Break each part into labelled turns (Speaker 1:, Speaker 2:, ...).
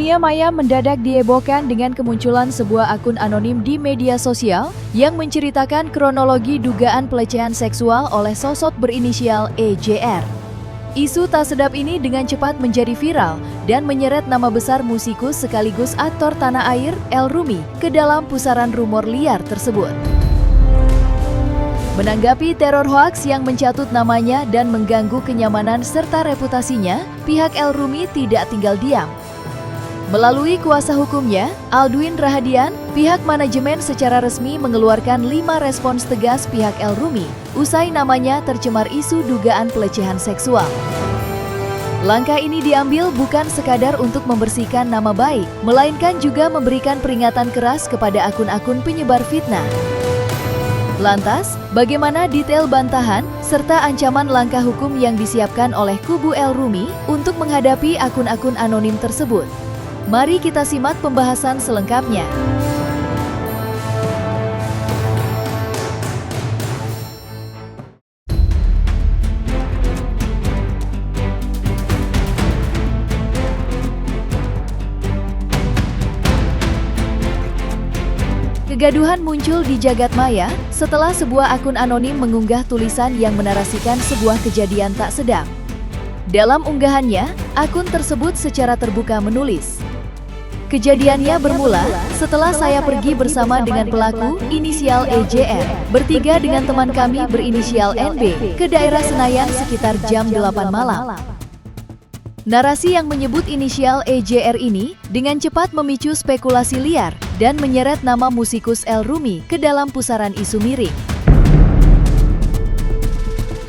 Speaker 1: Dunia maya mendadak dihebohkan dengan kemunculan sebuah akun anonim di media sosial yang menceritakan kronologi dugaan pelecehan seksual oleh sosok berinisial EJR. Isu tak sedap ini dengan cepat menjadi viral dan menyeret nama besar musikus sekaligus aktor tanah air El Rumi ke dalam pusaran rumor liar tersebut. Menanggapi teror hoaks yang mencatut namanya dan mengganggu kenyamanan serta reputasinya, pihak El Rumi tidak tinggal diam. Melalui kuasa hukumnya, Aldwin Rahadian, pihak manajemen secara resmi mengeluarkan 5 respons tegas pihak El Rumi usai namanya tercemar isu dugaan pelecehan seksual. Langkah ini diambil bukan sekadar untuk membersihkan nama baik, melainkan juga memberikan peringatan keras kepada akun-akun penyebar fitnah. Lantas, bagaimana detail bantahan serta ancaman langkah hukum yang disiapkan oleh kubu El Rumi untuk menghadapi akun-akun anonim tersebut? Mari kita simak pembahasan selengkapnya. Kegaduhan muncul di jagat maya setelah sebuah akun anonim mengunggah tulisan yang menarasikan sebuah kejadian tak sedap. Dalam unggahannya, akun tersebut secara terbuka menulis, "Kejadiannya bermula setelah saya pergi bersama dengan pelaku inisial EJR bertiga dengan teman kami berinisial NB ke daerah Senayan sekitar jam 8 malam. Narasi yang menyebut inisial EJR ini dengan cepat memicu spekulasi liar dan menyeret nama musikus El Rumi ke dalam pusaran isu miring.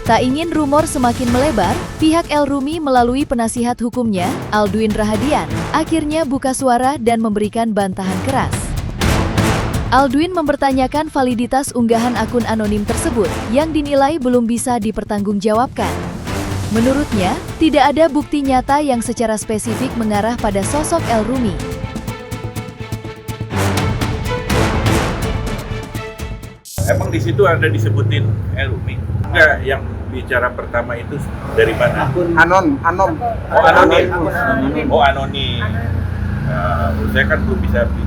Speaker 1: Tak ingin rumor semakin melebar, pihak El Rumi melalui penasihat hukumnya, Aldwin Rahadian, akhirnya buka suara dan memberikan bantahan keras. Aldwin mempertanyakan validitas unggahan akun anonim tersebut yang dinilai belum bisa dipertanggungjawabkan. Menurutnya, tidak ada bukti nyata yang secara spesifik mengarah pada sosok El Rumi.
Speaker 2: Emang di situ ada disebutin El Rumi? Enggak, yang bicara pertama itu dari mana?
Speaker 3: Anom.
Speaker 2: Oh, anonim. Oh, anonim. Menurut saya kan belum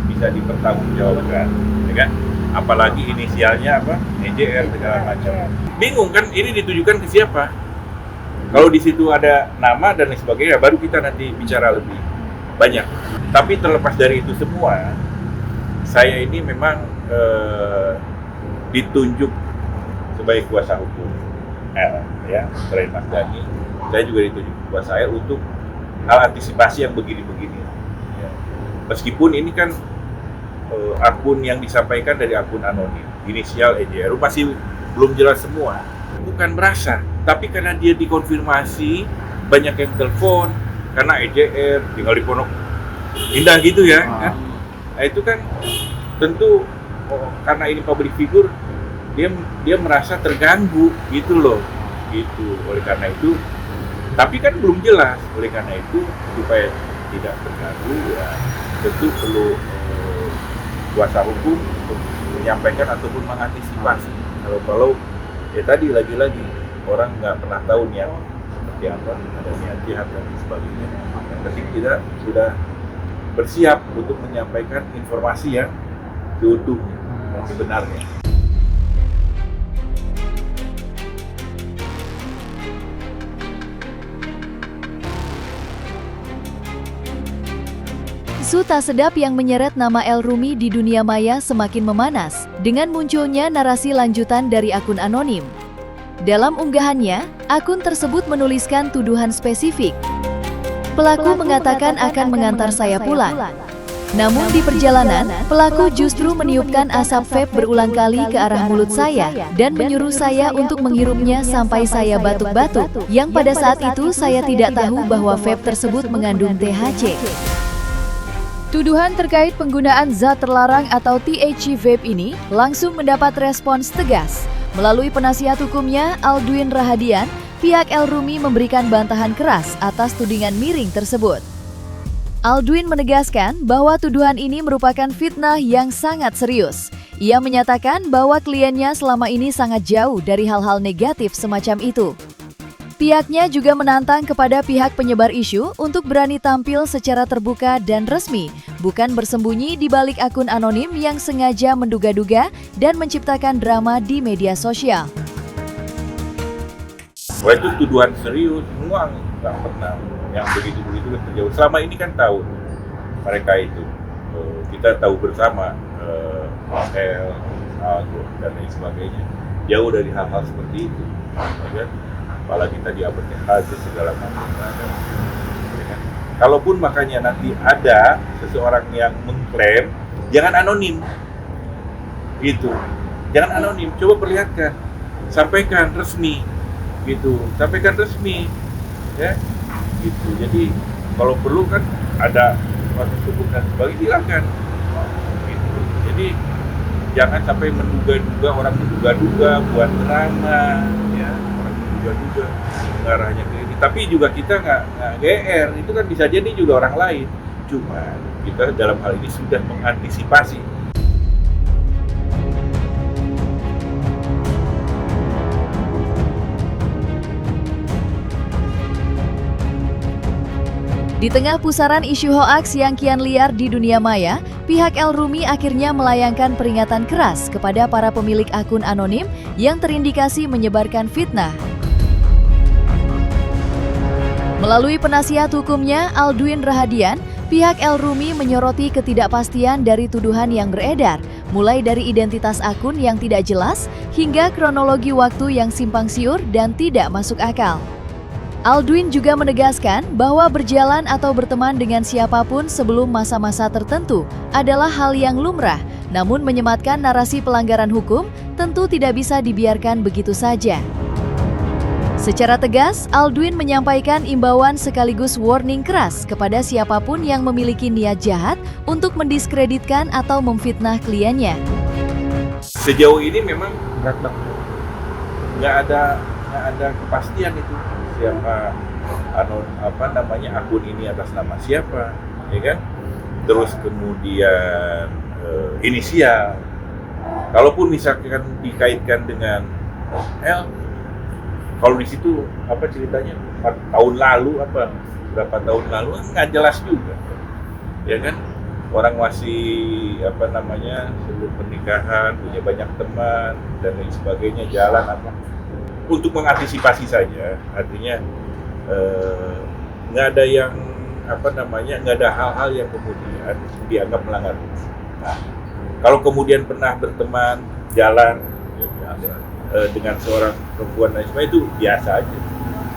Speaker 2: bisa dipertanggungjawabkan, ya kan? Apalagi inisialnya apa? EJR segala macam. Bingung kan? Ini ditujukan ke siapa? Kalau di situ ada nama dan lain sebagainya, baru kita nanti bicara lebih banyak. Tapi terlepas dari itu semua, saya ini memang ditunjuk sebagai kuasa hukum ya, selain Mas Dhani, saya juga ditunjuk kuasa saya untuk hal antisipasi yang begini-begini ya. Meskipun ini kan akun yang disampaikan dari akun anonim inisial EJR masih belum jelas semua, bukan merasa, tapi karena dia dikonfirmasi banyak yang telepon karena EJR tinggal di Pondok Indah gitu ya kan? Nah itu kan tentu karena ini public figure, dia merasa terganggu gitu loh, gitu. Oleh karena itu, tapi kan belum jelas. Oleh karena itu, supaya tidak terganggu, ya tentu perlu kuasa hukum untuk menyampaikan ataupun mengantisipasi. Kalau ya tadi lagi-lagi orang nggak pernah tahu niat seperti apa, ada niat jahat dan sebagainya. Yang penting kita sudah bersiap untuk menyampaikan informasi yang seutuhnya, yang sebenarnya.
Speaker 1: Isu tak sedap yang menyeret nama El Rumi di dunia maya semakin memanas dengan munculnya narasi lanjutan dari akun anonim. Dalam unggahannya, akun tersebut menuliskan tuduhan spesifik. Pelaku mengatakan akan mengantar saya pulang. Namun di perjalanan, pelaku justru meniupkan asap vape berulang kali ke arah mulut saya dan menyuruh saya untuk menghirupnya sampai saya batuk-batuk, yang pada saat itu saya tidak tahu bahwa vape tersebut mengandung THC. Tuduhan terkait penggunaan zat terlarang atau THC vape ini langsung mendapat respons tegas. Melalui penasihat hukumnya, Aldwin Rahadian, pihak El Rumi memberikan bantahan keras atas tudingan miring tersebut. Aldwin menegaskan bahwa tuduhan ini merupakan fitnah yang sangat serius. Ia menyatakan bahwa kliennya selama ini sangat jauh dari hal-hal negatif semacam itu. Pihaknya juga menantang kepada pihak penyebar isu untuk berani tampil secara terbuka dan resmi, bukan bersembunyi di balik akun anonim yang sengaja menduga-duga dan menciptakan drama di media sosial.
Speaker 2: Wah, itu tuduhan serius, semua nggak pernah yang begitu-begitu terjauh. Selama ini kan tahu mereka itu, kita tahu bersama, L, dan lain sebagainya, jauh dari hal-hal seperti itu. Ya, apalagi tadi uploadnya hasil segala macam. Ya kan? Kalaupun makanya nanti ada seseorang yang mengklaim, jangan anonim, gitu. Jangan anonim, coba perlihatkan, sampaikan resmi. Gitu, sampaikan resmi, ya, gitu. Jadi kalau perlu kan ada proses hukum dan sebagainya, silakan. Gitu. Jadi jangan sampai menduga-duga, orang menduga-duga buat drama, ya, orang menduga-duga mengarahnya ke ini. Tapi juga kita nggak GR, itu kan bisa jadi juga orang lain. Cuma kita dalam hal ini sudah mengantisipasi.
Speaker 1: Di tengah pusaran isu hoaks yang kian liar di dunia maya, pihak El Rumi akhirnya melayangkan peringatan keras kepada para pemilik akun anonim yang terindikasi menyebarkan fitnah. Melalui penasihat hukumnya, Aldwin Rahadian, pihak El Rumi menyoroti ketidakpastian dari tuduhan yang beredar, mulai dari identitas akun yang tidak jelas hingga kronologi waktu yang simpang siur dan tidak masuk akal. Aldwin juga menegaskan bahwa berjalan atau berteman dengan siapapun sebelum masa-masa tertentu adalah hal yang lumrah, namun menyematkan narasi pelanggaran hukum tentu tidak bisa dibiarkan begitu saja. Secara tegas, Aldwin menyampaikan imbauan sekaligus warning keras kepada siapapun yang memiliki niat jahat untuk mendiskreditkan atau memfitnah kliennya.
Speaker 2: Sejauh ini memang nggak ada kepastian itu. Siapa akun ini atas nama siapa, ya kan? Terus kemudian inisial. Kalaupun misalkan dikaitkan dengan L, kalau di situ apa ceritanya 4 tahun lalu berapa tahun lalu nggak jelas juga, ya kan? Orang masih sebelum pernikahan punya banyak teman dan lain sebagainya, jalan untuk mengantisipasi saja, artinya nggak ada yang nggak ada hal-hal yang kemudian dianggap melanggar. Nah, kalau kemudian pernah berteman jalan dengan seorang perempuan dan sebagainya, itu biasa aja.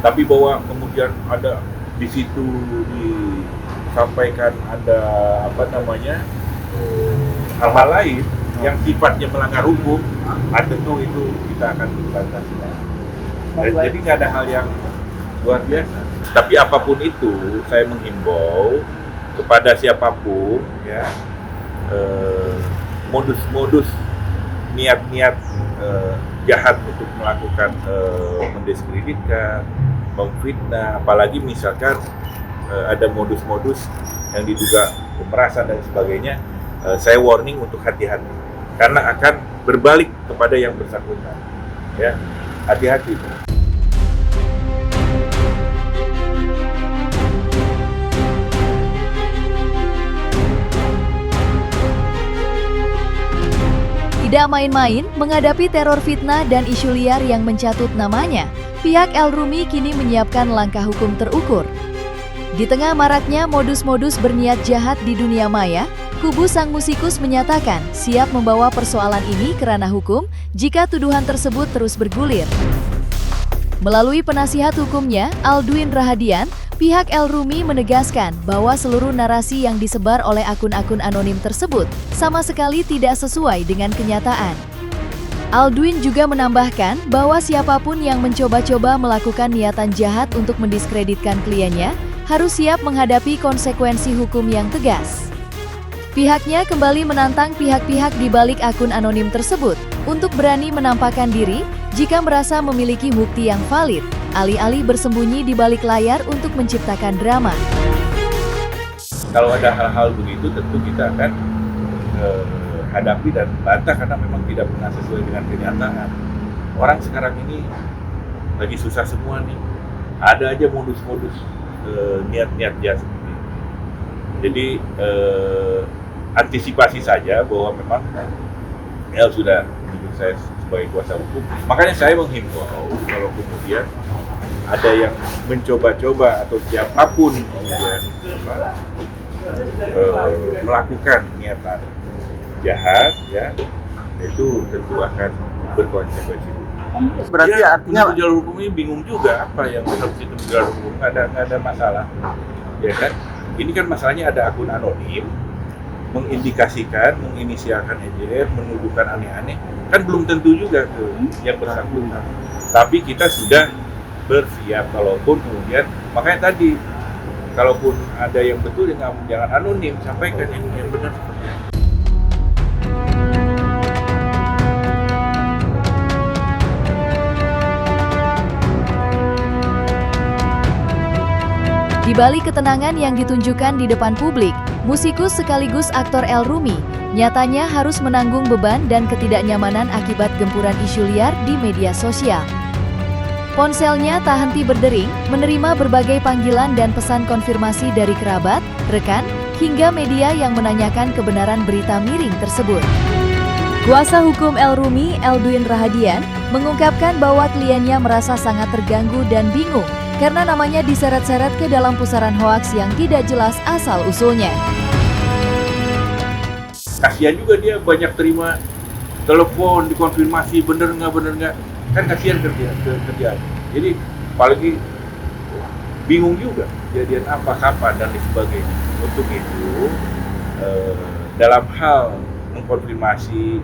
Speaker 2: Tapi bahwa kemudian ada di situ disampaikan ada hal-hal lain yang sifatnya melanggar hukum, tentu itu kita akan batasi. Jadi nggak ada hal yang luar biasa. Tapi apapun itu, saya menghimbau kepada siapapun, ya, modus-modus, niat-niat jahat untuk melakukan mendiskreditkan, memfitnah, apalagi misalkan ada modus-modus yang diduga pemerasan dan sebagainya, saya warning untuk hati-hati, karena akan berbalik kepada yang bersangkutan. Ya, hati-hati. Tidak main-main menghadapi teror fitnah dan isu liar yang mencatut namanya, pihak El Rumi kini menyiapkan langkah hukum terukur. Di tengah maraknya modus-modus berniat jahat di dunia maya, kubu sang musikus menyatakan siap membawa persoalan ini ke ranah hukum jika tuduhan tersebut terus bergulir. Melalui penasihat hukumnya, Aldwin Rahadian, pihak El Rumi menegaskan bahwa seluruh narasi yang disebar oleh akun-akun anonim tersebut sama sekali tidak sesuai dengan kenyataan. Aldwin juga menambahkan bahwa siapapun yang mencoba-coba melakukan niatan jahat untuk mendiskreditkan kliennya harus siap menghadapi konsekuensi hukum yang tegas. Pihaknya kembali menantang pihak-pihak di balik akun anonim tersebut untuk berani menampakkan diri jika merasa memiliki bukti yang valid, alih-alih bersembunyi di balik layar untuk menciptakan drama. Kalau ada hal-hal begitu, tentu kita akan hadapi dan bantah karena memang tidak pernah sesuai dengan kenyataan. Orang sekarang ini lagi susah semua nih, ada aja modus-modus niat-niat jahat seperti itu. Jadi antisipasi saja bahwa memang L sudah menunjuk saya sebagai kuasa hukum. Makanya saya menghimbau kalau kemudian ada yang mencoba-coba atau siapapun kemudian melakukan niatan jahat, ya itu tentu akan berkonsekuensi.
Speaker 3: Berarti
Speaker 2: ya,
Speaker 3: artinya
Speaker 2: menempuh jalur hukum ini bingung juga apa yang harus ditempuh jalur hukum, nggak ada masalah, ya kan? Ini kan masalahnya ada akun anonim mengindikasikan, menginisialkan EJR, menuduhkan aneh-aneh, kan belum tentu juga ke yang bersangkutan. Tapi kita sudah bersiap kalaupun kemudian, makanya tadi kalaupun ada yang betul jangan anonim, sampaikan yang benar seperti itu.
Speaker 1: Di balik ketenangan yang ditunjukkan di depan publik, musikus sekaligus aktor El Rumi nyatanya harus menanggung beban dan ketidaknyamanan akibat gempuran isu liar di media sosial. Ponselnya tak henti berdering, menerima berbagai panggilan dan pesan konfirmasi dari kerabat, rekan, hingga media yang menanyakan kebenaran berita miring tersebut. Kuasa hukum El Rumi, Elduin Rahadian, mengungkapkan bahwa kliennya merasa sangat terganggu dan bingung karena namanya diseret-seret ke dalam pusaran hoaks yang tidak jelas asal-usulnya.
Speaker 2: Kasihan juga dia banyak terima telepon, dikonfirmasi bener nggak, kan kasihan kerjaan. Jadi apalagi bingung juga kejadian apa, kapan, dan sebagainya. Untuk itu dalam hal mengkonfirmasi,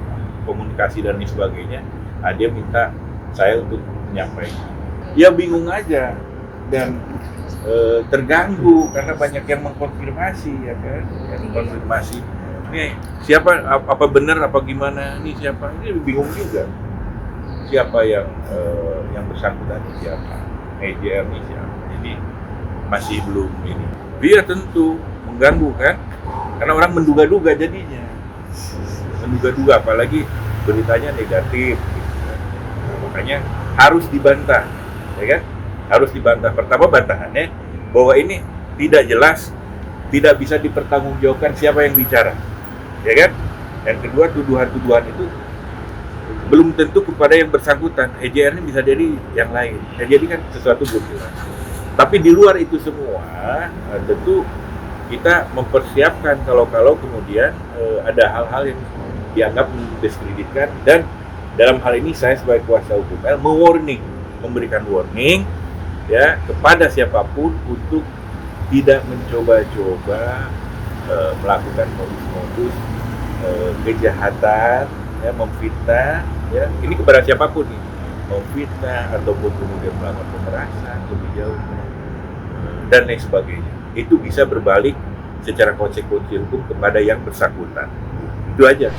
Speaker 2: komunikasi dan sebagainya, dia minta saya untuk menyampaikan. Ya bingung aja dan terganggu karena banyak yang mengkonfirmasi, ya kan, yang mengkonfirmasi ini siapa, apa benar apa gimana, ini siapa, ini bingung juga siapa yang bersangkutan ini siapa, EJR ini siapa, jadi masih belum ini. Dia tentu mengganggu kan, karena orang menduga-duga jadinya, menduga-duga apalagi beritanya negatif, gitu kan. Makanya harus dibantah, ya kan? Harus dibantah. Pertama bantahannya bahwa ini tidak jelas, tidak bisa dipertanggungjawabkan siapa yang bicara, ya kan? Yang kedua, tuduhan-tuduhan itu belum tentu kepada yang bersangkutan. EJR ini bisa jadi yang lain. Jadi kan sesuatu belum jelas. Tapi di luar itu semua, tentu kita mempersiapkan kalau kemudian ada hal-hal yang dianggap mendiskreditkan, dan dalam hal ini saya sebagai kuasa hukum memberikan warning ya kepada siapapun untuk tidak mencoba-coba melakukan modus-modus kejahatan, ya, memfitnah, ya, ini kepada siapapun nih, memfitnah ataupun kemudian melakukan pemerasan lebih jauh dan lain sebagainya. Itu bisa berbalik secara konsekuensi hukum kepada yang bersangkutan. Itu aja.